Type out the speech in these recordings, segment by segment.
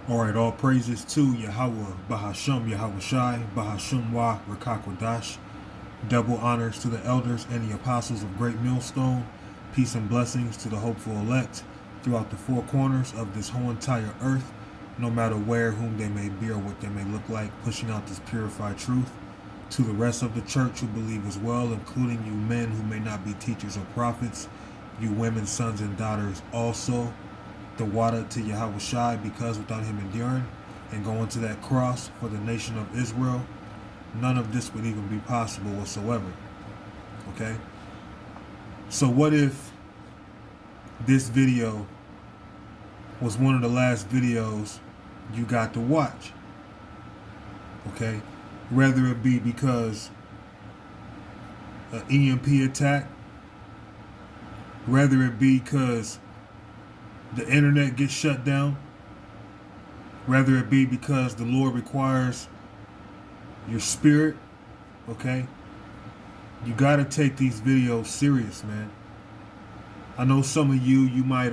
Alright, all praises to Yahweh, Bahasham, Yahweh Shai, Bahasham Wa, Rakakwadash. Double honors to the elders and the apostles of Great Millstone. Peace and blessings to the hopeful elect throughout the four corners of this whole entire earth, no matter where, whom they may be, or what they may look like, pushing out this purified truth. To the rest of the church who believe as well, including you men who may not be teachers or prophets, you women, sons, and daughters also. The water to Yahweh Shai, because without him enduring and going to that cross for the nation of Israel, none of this would even be possible whatsoever. Okay? So what if this video was one of the last videos you got to watch? Okay? Whether it be because an EMP attack, whether it be because the internet gets shut down, whether it be because the Lord requires your spirit, okay? You gotta take these videos serious, man. I know some of you might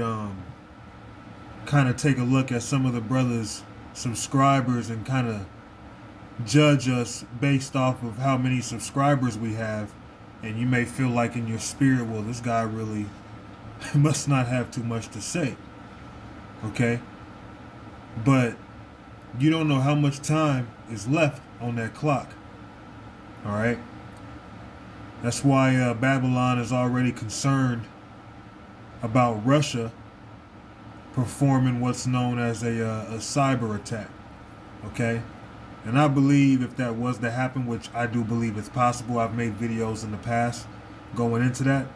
kind of take a look at some of the brothers' subscribers and kind of judge us based off of how many subscribers we have, and you may feel like in your spirit, well, this guy really must not have too much to say. Okay? But you don't know how much time is left on that clock. Alright? That's why Babylon is already concerned about Russia performing what's known as a cyber attack. Okay? And I believe if that was to happen, which I do believe it's possible, I've made videos in the past going into that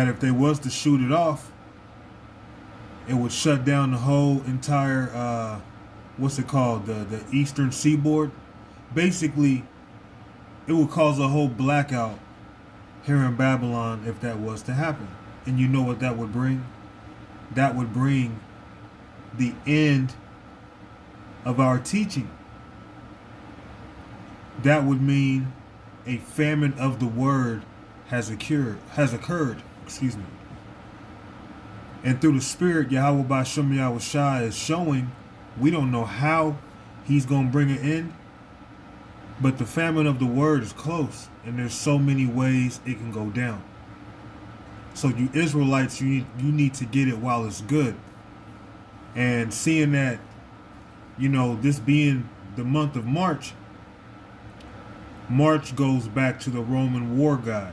if they was to shoot it off, it would shut down the whole entire, what's it called, the eastern seaboard. Basically, it would cause a whole blackout here in Babylon if that was to happen. And you know what that would bring? That would bring the end of our teaching. That would mean a famine of the word has occurred. Excuse me. And through the Spirit, Yahweh Ba'Shem Yahweh Shai is showing, we don't know how he's going to bring it in, but the famine of the word is close, and there's so many ways it can go down. So you Israelites, you need to get it while it's good. And seeing that, you know, this being the month of March, March goes back to the Roman war god.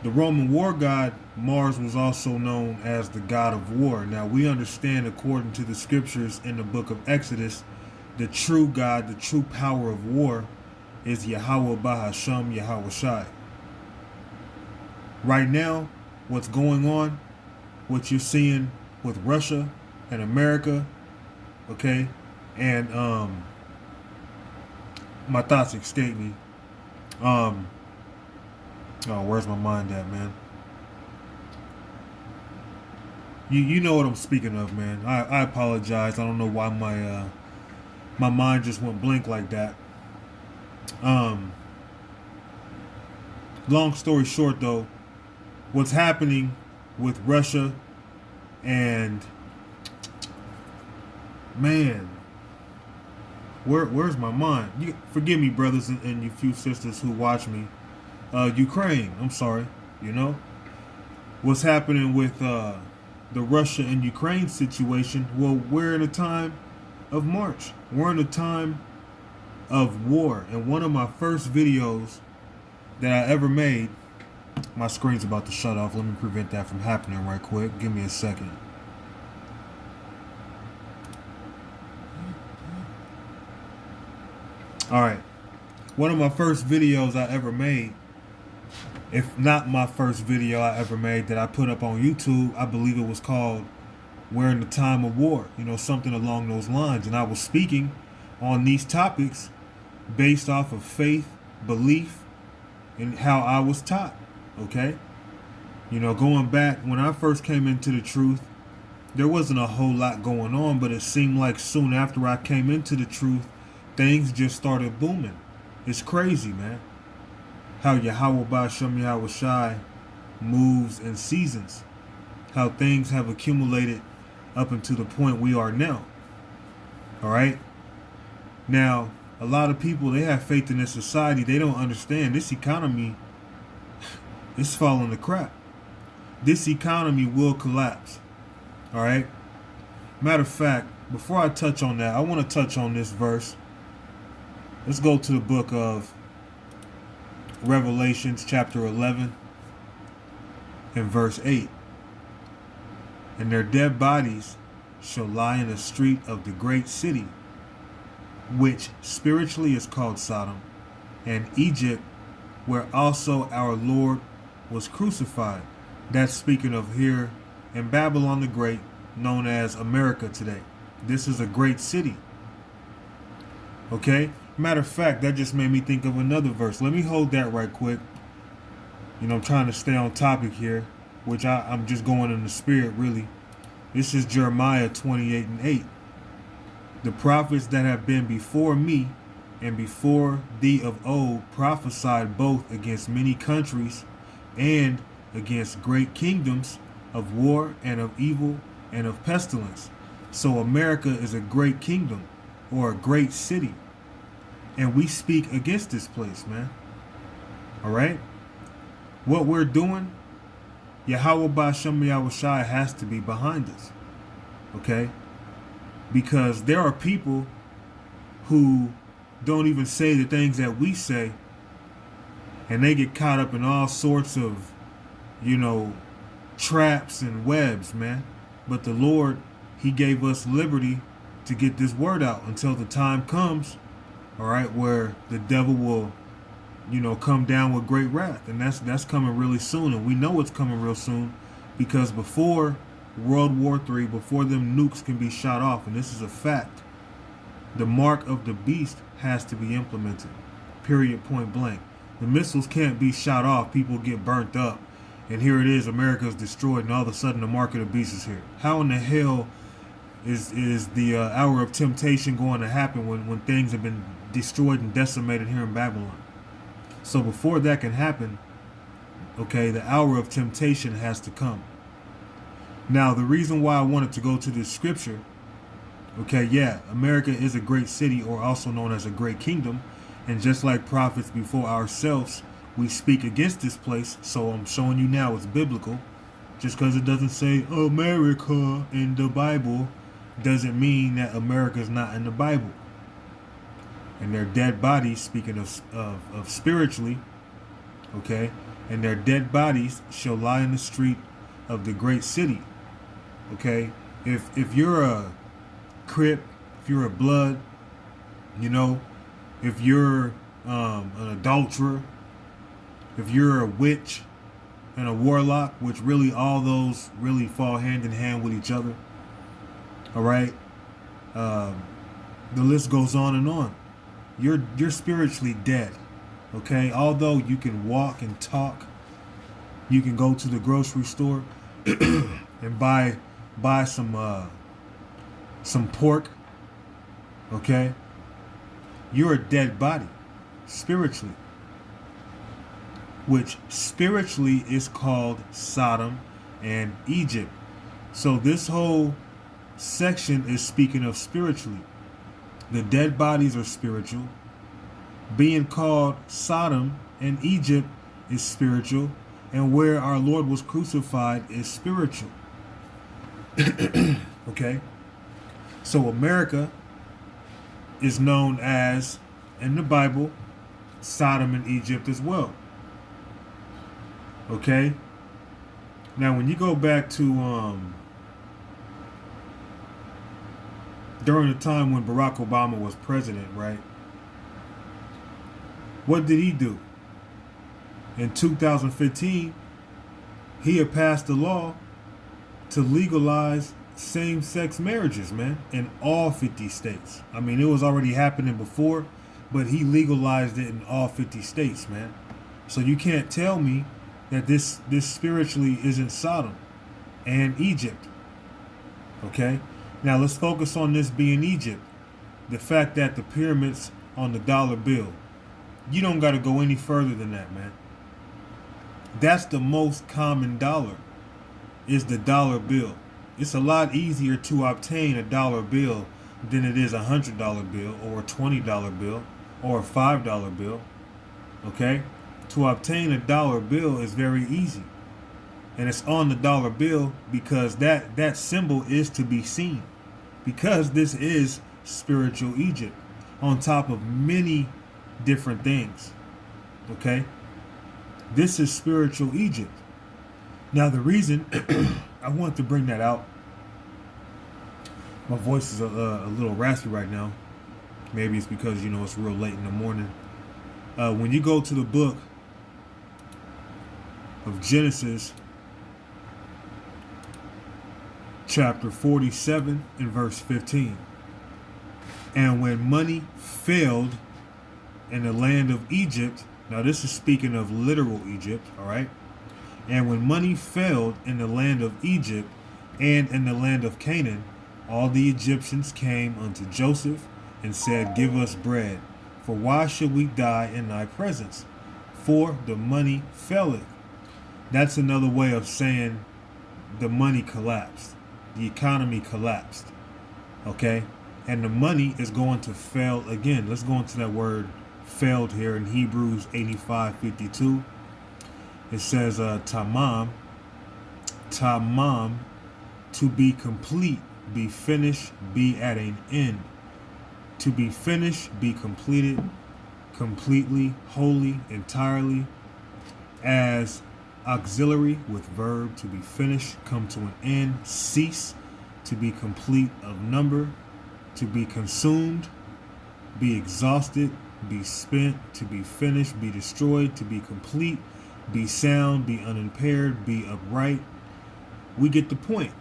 The Roman war god, Mars, was also known as the god of war. Now, we understand, according to the scriptures in the book of Exodus, the true God, the true power of war is Yahweh Bahasham, Yahweh Shai. Right now, what's going on, what you're seeing with Russia and America, okay, and my thoughts escape me. Oh, where's my mind at, man? You know what I'm speaking of, man. I apologize. I don't know why my mind just went blank like that. Long story short, though, what's happening with Russia and, man, where's my mind? Forgive me, brothers and you few sisters who watch me. Ukraine, I'm sorry, you know? What's happening with the Russia and Ukraine situation? Well, we're in a time of March. We're in a time of war. And one of my first videos that I ever made, my screen's about to shut off. Let me prevent that from happening right quick. Give me a second. All right. One of my first videos I ever made, if not my first video I ever made that I put up on YouTube, I believe it was called We're in the Time of War, you know, something along those lines. And I was speaking on these topics based off of faith, belief, and how I was taught, okay? You know, going back, when I first came into the truth, there wasn't a whole lot going on, but it seemed like soon after I came into the truth, things just started booming. It's crazy, man, how Yahweh Ba'Shem Yahweh Shai moves in seasons. How things have accumulated up until the point we are now. All right. Now, a lot of people, they have faith in this society. They don't understand this economy is falling to crap. This economy will collapse. All right. Matter of fact, before I touch on that, I want to touch on this verse. Let's go to the book of Revelations, chapter 11, and verse 8. And their dead bodies shall lie in the street of the great city, which spiritually is called Sodom, and Egypt, where also our Lord was crucified. That's speaking of here in Babylon the Great, known as America today. This is a great city. Okay? Matter of fact, that just made me think of another verse. Let me hold that right quick. You know, I'm trying to stay on topic here, which I'm just going in the spirit, really. This is Jeremiah 28:8. The prophets that have been before me and before thee of old prophesied both against many countries and against great kingdoms of war and of evil and of pestilence. So America is a great kingdom or a great city. And we speak against this place, man. All right? What we're doing, Yahweh Ba'Shem Yahushai has to be behind us. Okay? Because there are people who don't even say the things that we say, and they get caught up in all sorts of, traps and webs, man. But the Lord, He gave us liberty to get this word out until the time comes, all right, where the devil will, come down with great wrath. And that's coming really soon. And we know it's coming real soon because before World War III, before them nukes can be shot off, and this is a fact, the mark of the beast has to be implemented. Period, point blank. The missiles can't be shot off. People get burnt up. And here it is, America's destroyed, and all of a sudden the mark of the beast is here. How in the hell is the hour of temptation going to happen when things have been destroyed and decimated here in Babylon? So before that can happen, okay, the hour of temptation has to come. Now, the reason why I wanted to go to this scripture, okay, yeah, America is a great city, or also known as a great kingdom. And just like prophets before ourselves, we speak against this place. So I'm showing you now it's biblical. Just because it doesn't say America in the Bible doesn't mean that America is not in the Bible. And their dead bodies, speaking of spiritually, okay, and their dead bodies shall lie in the street of the great city. Okay, if you're a Crip, if you're a Blood, if you're an adulterer, if you're a witch and a warlock, which really all those really fall hand in hand with each other. All right, the list goes on and on. You're spiritually dead. Okay, although you can walk and talk, you can go to the grocery store and buy some pork. Okay, you're a dead body spiritually, which spiritually is called Sodom and Egypt. So this whole section is speaking of spiritually. The dead bodies are spiritual. Being called Sodom and Egypt is spiritual. And where our Lord was crucified is spiritual. Okay? So America is known as, in the Bible, Sodom and Egypt as well. Okay? Now when you go back to during the time when Barack Obama was president, right? What did he do? In 2015, he had passed a law to legalize same-sex marriages, man, in all 50 states. I mean, it was already happening before, but he legalized it in all 50 states, man. So you can't tell me that this spiritually isn't Sodom and Egypt. Okay? Now let's focus on this being Egypt. The fact that the pyramids on the dollar bill. You don't got to go any further than that, man. That's the most common dollar, is the dollar bill. It's a lot easier to obtain a dollar bill than it is $100 bill or a $20 bill or a $5 bill. Okay? To obtain a dollar bill is very easy. And it's on the dollar bill because that symbol is to be seen. Because this is spiritual Egypt on top of many different things. Okay? This is spiritual Egypt. Now the reason I want to bring that out, my voice is a little raspy right now. Maybe it's because, it's real late in the morning. When you go to the book of Genesis, chapter 47 and verse 15. And when money failed in the land of Egypt, now this is speaking of literal Egypt, all right? And when money failed in the land of Egypt and in the land of Canaan, all the Egyptians came unto Joseph and said, Give us bread, for why should we die in thy presence? For the money faileth. That's another way of saying the money collapsed. The economy collapsed. Okay? And the money is going to fail again. Let's go into that word failed here in Hebrews 85:52. It says tamam, to be complete, be finished, be at an end. To be finished, be completed, completely, wholly, entirely, as auxiliary with verb to be finished, come to an end, cease, to be complete of number, to be consumed, be exhausted, be spent, to be finished, be destroyed, to be complete, be sound, be unimpaired, be upright. We get the point.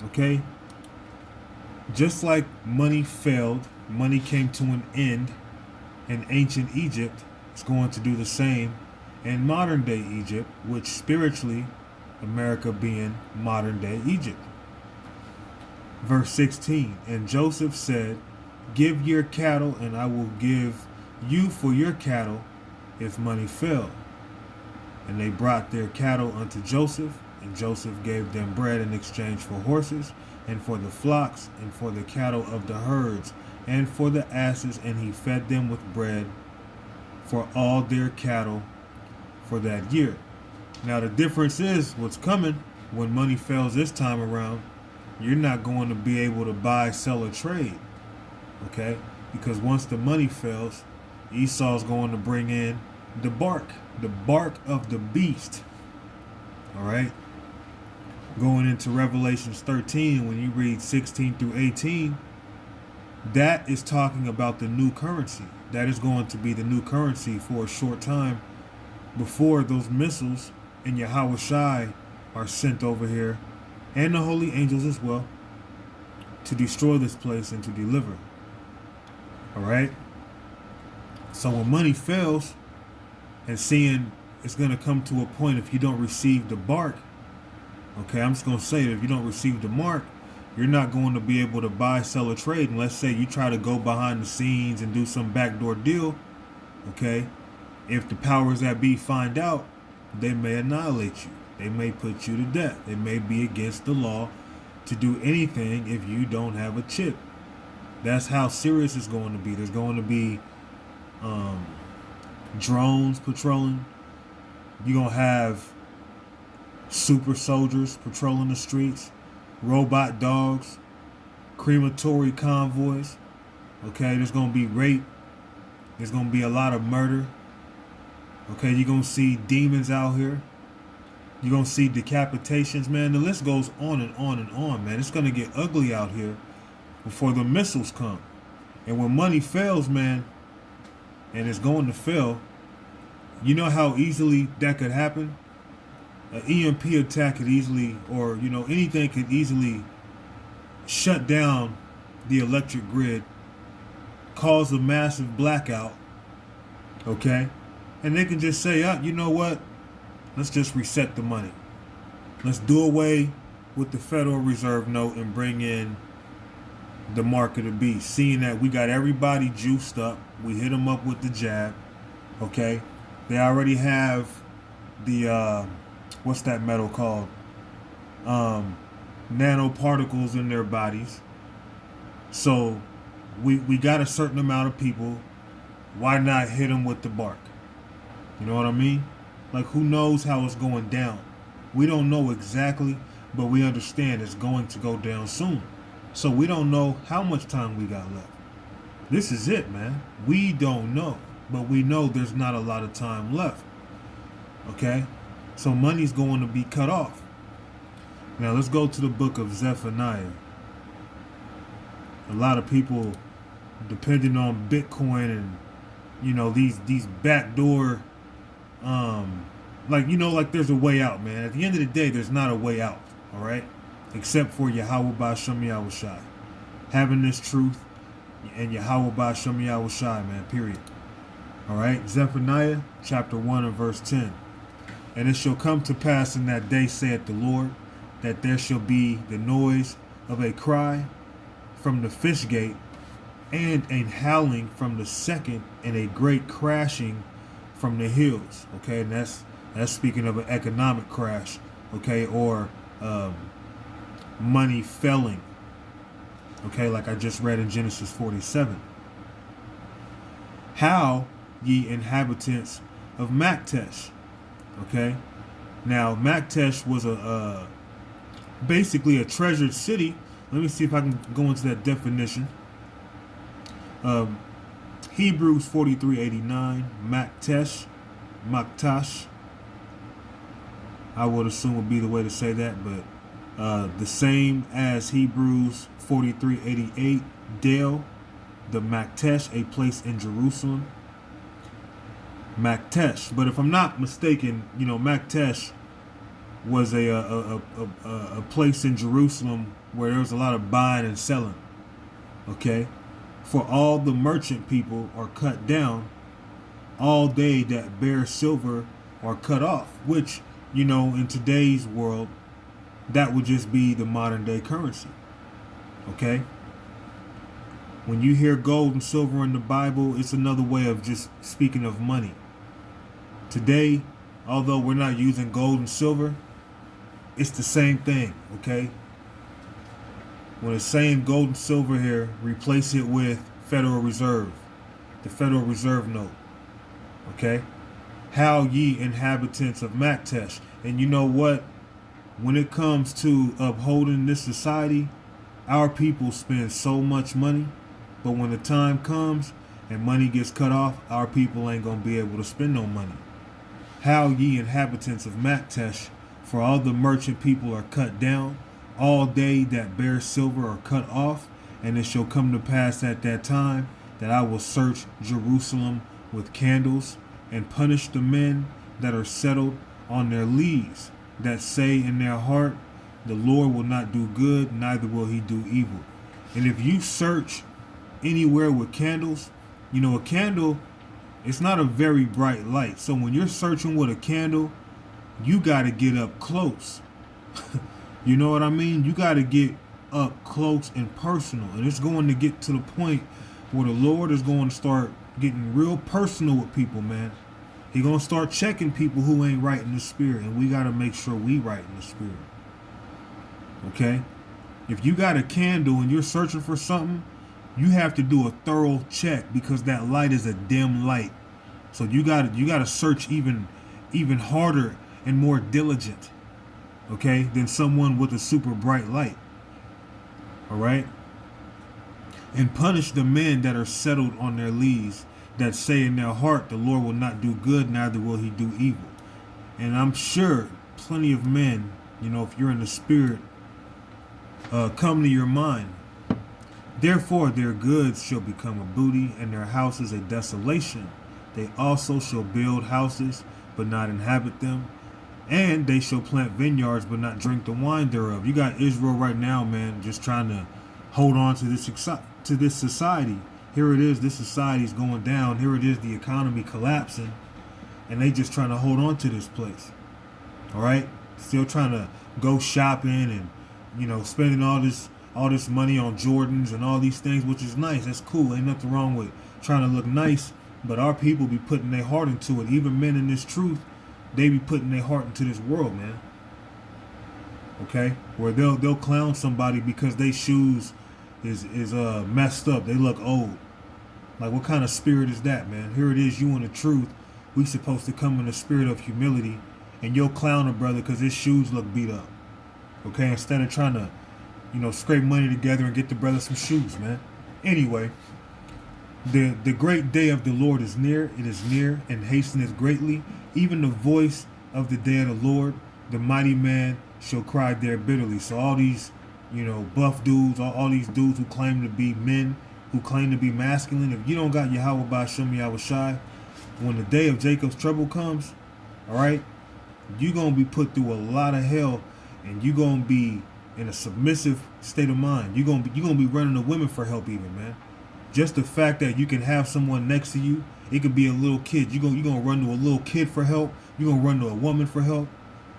Okay? Just like money failed, money came to an end in ancient Egypt, it's going to do the same in modern day Egypt, which spiritually, America being modern day Egypt. Verse 16, and Joseph said, Give your cattle, and I will give you for your cattle if money fail. And they brought their cattle unto Joseph, and Joseph gave them bread in exchange for horses, and for the flocks, and for the cattle of the herds, and for the asses, and he fed them with bread for all their cattle for that year. Now the difference is what's coming when money fails this time around. You're not going to be able to buy, sell, or trade. Okay? Because once the money fails, Esau's going to bring in the bark of the beast. All right? Going into Revelations 13, when you read 16 through 18, that is talking about the new currency. That is going to be the new currency for a short time before those missiles and Yahweh Shai are sent over here, and the holy angels as well, to destroy this place and to deliver. All right? So when money fails, and seeing it's going to come to a point if you don't receive the bark, okay, I'm just going to say that if you don't receive the mark, you're not going to be able to buy, sell, or trade. And let's say you try to go behind the scenes and do some backdoor deal, okay? If the powers that be find out, they may annihilate you. They may put you to death. It may be against the law to do anything if you don't have a chip. That's how serious it's going to be. There's going to be drones patrolling. You're going to have super soldiers patrolling the streets, robot dogs, crematory convoys. Okay, there's going to be rape. There's going to be a lot of murder. Okay, you're going to see demons out here. You're going to see decapitations, man. The list goes on and on and on, man. It's going to get ugly out here before the missiles come. And when money fails, man, and it's going to fail, you know how easily that could happen? An EMP attack could easily, or, anything could easily shut down the electric grid, cause a massive blackout, okay? And they can just say, you know what? Let's just reset the money. Let's do away with the Federal Reserve note and bring in the mark of the beast. Seeing that we got everybody juiced up. We hit them up with the jab. Okay? They already have the, what's that metal called? nanoparticles in their bodies. So we got a certain amount of people. Why not hit them with the bark? You know what I mean? Like, who knows how it's going down? We don't know exactly, but we understand it's going to go down soon. So we don't know how much time we got left. This is it, man. We don't know, but we know there's not a lot of time left. Okay? So money's going to be cut off. Now let's go to the book of Zephaniah. A lot of people depending on Bitcoin and, you know, these backdoor, like there's a way out, man. At the end of the day, there's not a way out, all right? Except for Yahweh Ba'Shem Yahushai. Having this truth and Yahweh Ba'Shem Yahushai, man, period. All right? Zephaniah chapter 1 and verse 10. And it shall come to pass in that day, saith the Lord, that there shall be the noise of a cry from the fish gate, and a howling from the second, and a great crashing from the hills. Okay, and that's speaking of an economic crash, okay, or money felling. Okay, like I just read in Genesis 47. How, ye inhabitants of Maktesh. Okay, now Maktesh was basically a treasured city. Let me see if I can go into that definition. Hebrews 43:89, Maktash, I would assume would be the way to say that, but the same as Hebrews 43:88, Del, the Maktesh, a place in Jerusalem. Maktesh, but if I'm not mistaken, you know, Maktesh was a place in Jerusalem where there was a lot of buying and selling. Okay, for all the merchant people are cut down, all they that bear silver are cut off, which, you know, in today's world, that would just be the modern day currency. Okay, when you hear gold and silver in the Bible, it's another way of just speaking of money. Today, although we're not using gold and silver, it's the same thing, okay? When it's saying gold and silver here, replace it with Federal Reserve, the Federal Reserve note, okay? How ye inhabitants of Maktesh. And you know what? When it comes to upholding this society, our people spend so much money, but when the time comes and money gets cut off, our people ain't going to be able to spend no money. How ye inhabitants of Maktesh, for all the merchant people are cut down, all they that bear silver are cut off, and it shall come to pass at that time that I will search Jerusalem with candles, and punish the men that are settled on their lees, that say in their heart, the Lord will not do good, neither will he do evil. And if you search anywhere with candles, you know, a candle, it's not a very bright light. So when you're searching with a candle, you got to get up close. You know what I mean? You got to get up close and personal. And it's going to get to the point where the Lord is going to start getting real personal with people, man. He's going to start checking people who ain't right in the spirit. And we got to make sure we right in the spirit. Okay? If you got a candle and you're searching for something, you have to do a thorough check, because that light is a dim light. So you got to search even harder and more diligent, okay, than someone with a super bright light. All right? And punish the men that are settled on their lees, that say in their heart, the Lord will not do good, neither will he do evil. And I'm sure plenty of men, you know, if you're in the spirit, come to your mind. Therefore their goods shall become a booty, and their houses a desolation. They also shall build houses, but not inhabit them. And they shall plant vineyards, but not drink the wine thereof. You got Israel right now, man, just trying to hold on to this society. Here it is, this society's going down. Here it is, the economy collapsing. And they just trying to hold on to this place. All right? Still trying to go shopping and, you know, spending all this money on Jordans and all these things, which is nice. That's cool. Ain't nothing wrong with trying to look nice. But our people be putting their heart into it. Even men in this truth, they be putting their heart into this world, man. Okay, where they'll clown somebody because they shoes is messed up. They look old. Like, what kind of spirit is that, man? Here it is, you in the truth. We supposed to come in the spirit of humility, and you'll clown a brother because his shoes look beat up. Okay, instead of trying to, scrape money together and get the brother some shoes, man. Anyway, the great day of the Lord is near. It is near and hasteneth greatly. Even the voice of the day of the Lord, the mighty man shall cry there bitterly. So all these, buff dudes, all these dudes who claim to be men, who claim to be masculine, if you don't got Yahweh Ba'Shem Yahweh Shai, when the day of Jacob's trouble comes, all right, you're going to be put through a lot of hell, and you're going to be in a submissive state of mind. You're going to be running to women for help even, man. Just the fact that you can have someone next to you, it could be a little kid. You're going to run to a little kid for help. You're going to run to a woman for help.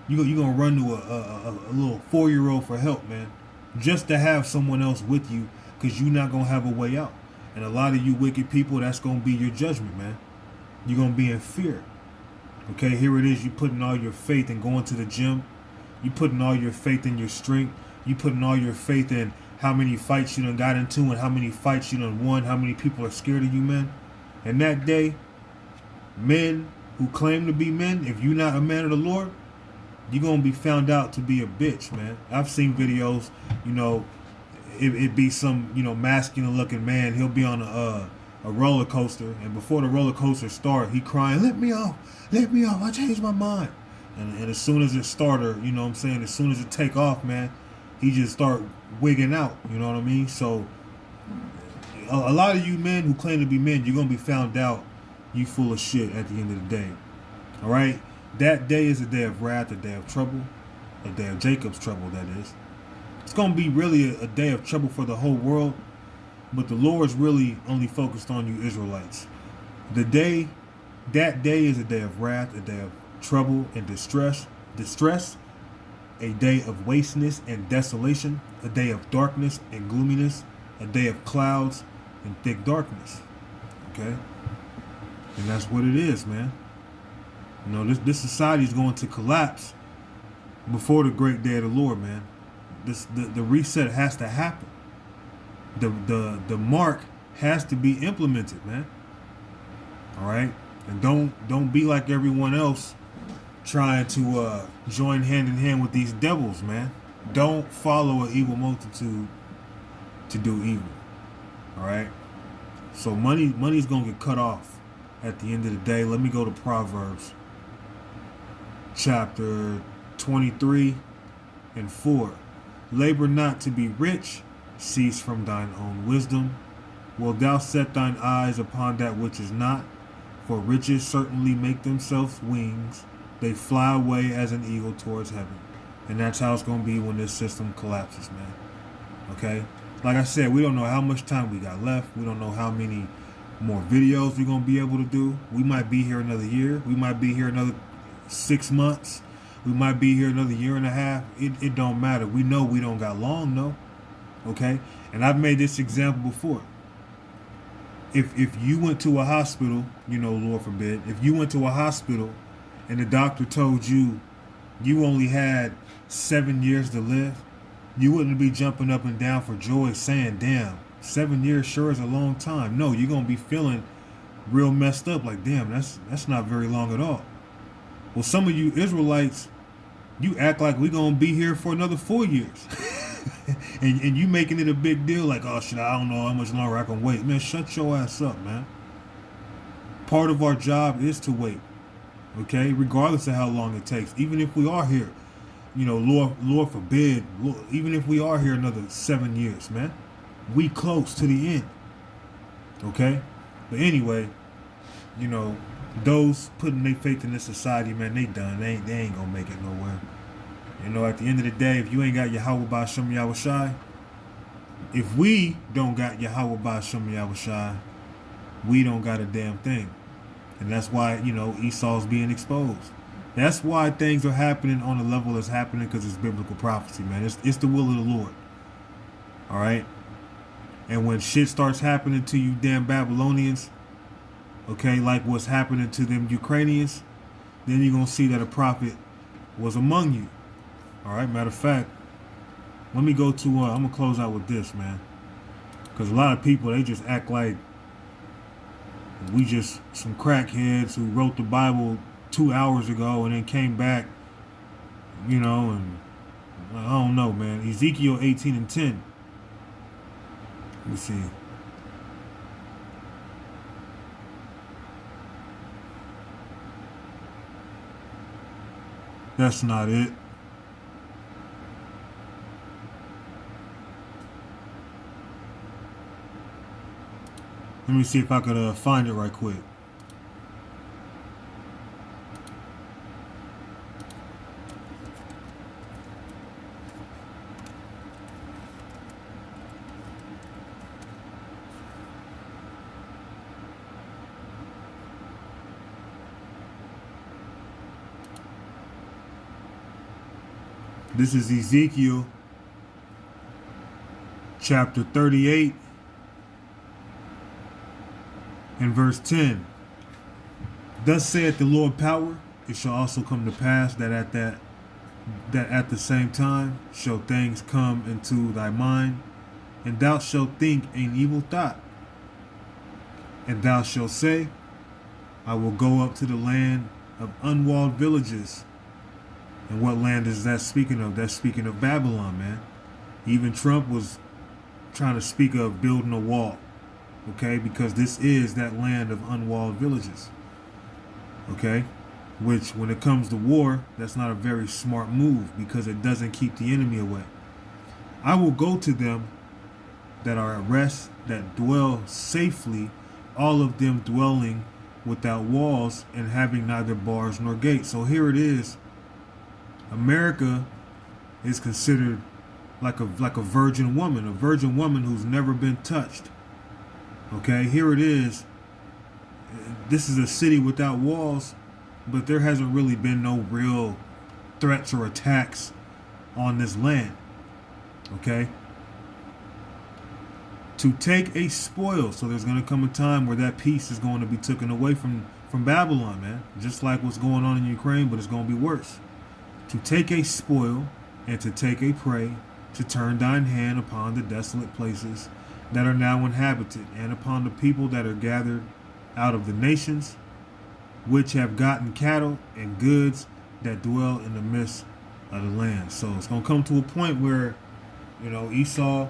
You're going to run to a little 4-year-old for help, man. Just to have someone else with you, because you're not going to have a way out. And a lot of you wicked people, that's going to be your judgment, man. You're going to be in fear. Okay, here it is. You putting all your faith in going to the gym. You putting all your faith in your strength. You putting all your faith in how many fights you done got into and how many fights you done won, how many people are scared of you, man. And that day, men who claim to be men, if you're not a man of the Lord, you're going to be found out to be a bitch, man. I've seen videos, it be some, masculine looking man. He'll be on a roller coaster, and before the roller coaster start, he crying, let me off, I changed my mind. And as soon as it started, as soon as it take off, man, he just start wigging out, you know what I mean? So a lot of you men who claim to be men, you're going to be found out you full of shit at the end of the day. All right? That day is a day of wrath, a day of trouble, a day of Jacob's trouble, that is. It's going to be really a day of trouble for the whole world, but the Lord's really only focused on you Israelites. That day is a day of wrath, a day of trouble and distress, a day of wasteness and desolation, a day of darkness and gloominess, a day of clouds and thick darkness. Okay? And that's what it is, man. This society is going to collapse before the great day of the Lord, man. The reset has to happen. The mark has to be implemented, man. All right? And don't be like everyone else trying to join hand in hand with these devils, man. Don't follow an evil multitude to do evil. All right? So money's going to get cut off at the end of the day. Let me go to Proverbs chapter 23 and 4. Labor not to be rich, cease from thine own wisdom. Wilt thou set thine eyes upon that which is not? For riches certainly make themselves wings. They fly away as an eagle towards heaven. And that's how it's going to be when this system collapses, man. Okay? Like I said, we don't know how much time we got left. We don't know how many more videos we're going to be able to do. We might be here another year. We might be here another 6 months. We might be here another year and a half. It don't matter. We know we don't got long, though. Okay? And I've made this example before. If you went to a hospital, Lord forbid, if you went to a hospital and the doctor told you you only had 7 years to live, you wouldn't be jumping up and down for joy saying, damn, 7 years sure is a long time. No, you're going to be feeling real messed up like, damn, that's not very long at all. Well, some of you Israelites, you act like we're going to be here for another 4 years. and you making it a big deal like, oh, shit, I don't know how much longer I can wait. Man, shut your ass up, man. Part of our job is to wait, okay? Regardless of how long it takes. Even if we are here, Lord forbid, even if we are here another 7 years, man, we close to the end, okay? But anyway, those putting their faith in this society, man, they done. They ain't gonna make it nowhere. At the end of the day, if you ain't got Yahweh Ba'Shem Yahweh Shai, if we don't got Yahweh Ba'Shem Yahweh Shai, we don't got a damn thing. And that's why, Esau's being exposed. That's why things are happening on the level that's happening, because it's biblical prophecy, man. It's the will of the Lord. All right? And when shit starts happening to you damn Babylonians, okay, like what's happening to them Ukrainians, then you're going to see that a prophet was among you. All right. Matter of fact, let me go to. I'm gonna close out with this, man, because a lot of people they just act like we just some crackheads who wrote the Bible 2 hours ago and then came back, and I don't know, man. Ezekiel 18:10. Let me see. That's not it. Let me see if I could find it right quick. This is Ezekiel chapter 38 and verse 10. Thus saith the Lord power, it shall also come to pass that at the same time shall things come into thy mind, and thou shalt think an evil thought. And thou shalt say, I will go up to the land of unwalled villages. And what land is that speaking of? That's speaking of Babylon, man. Even Trump was trying to speak of building a wall, okay? Because this is that land of unwalled villages, okay? Which, when it comes to war, that's not a very smart move because it doesn't keep the enemy away. I will go to them that are at rest, that dwell safely, all of them dwelling without walls and having neither bars nor gates. So here it is. America is considered like a virgin woman who's never been touched. Okay, here it is. This is a city without walls, but there hasn't really been no real threats or attacks on this land. Okay? To take a spoil. So there's going to come a time where that peace is going to be taken away from Babylon, man. Just like what's going on in Ukraine, but it's going to be worse. To take a spoil and to take a prey, to turn thine hand upon the desolate places that are now inhabited, and upon the people that are gathered out of the nations, which have gotten cattle and goods that dwell in the midst of the land. So it's going to come to a point where, Esau,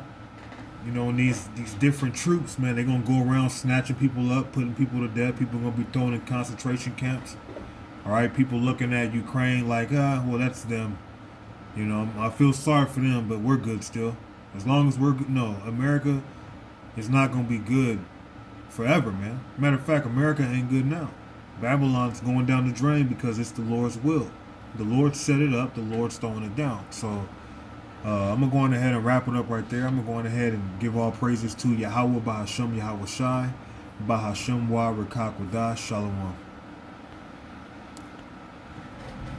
and these different troops, man, they're going to go around snatching people up, putting people to death. People are going to be thrown in concentration camps. All right, people looking at Ukraine like, well, that's them. I feel sorry for them, but we're good still. As long as we're good. No, America is not going to be good forever, man. Matter of fact, America ain't good now. Babylon's going down the drain because it's the Lord's will. The Lord set it up. The Lord's throwing it down. So I'm going to go on ahead and wrap it up right there. I'm going to go on ahead and give all praises to Yahweh, Bahashem, Yahweh Shai, Bahashem, Wa, Rekak, Wadash, Shalom.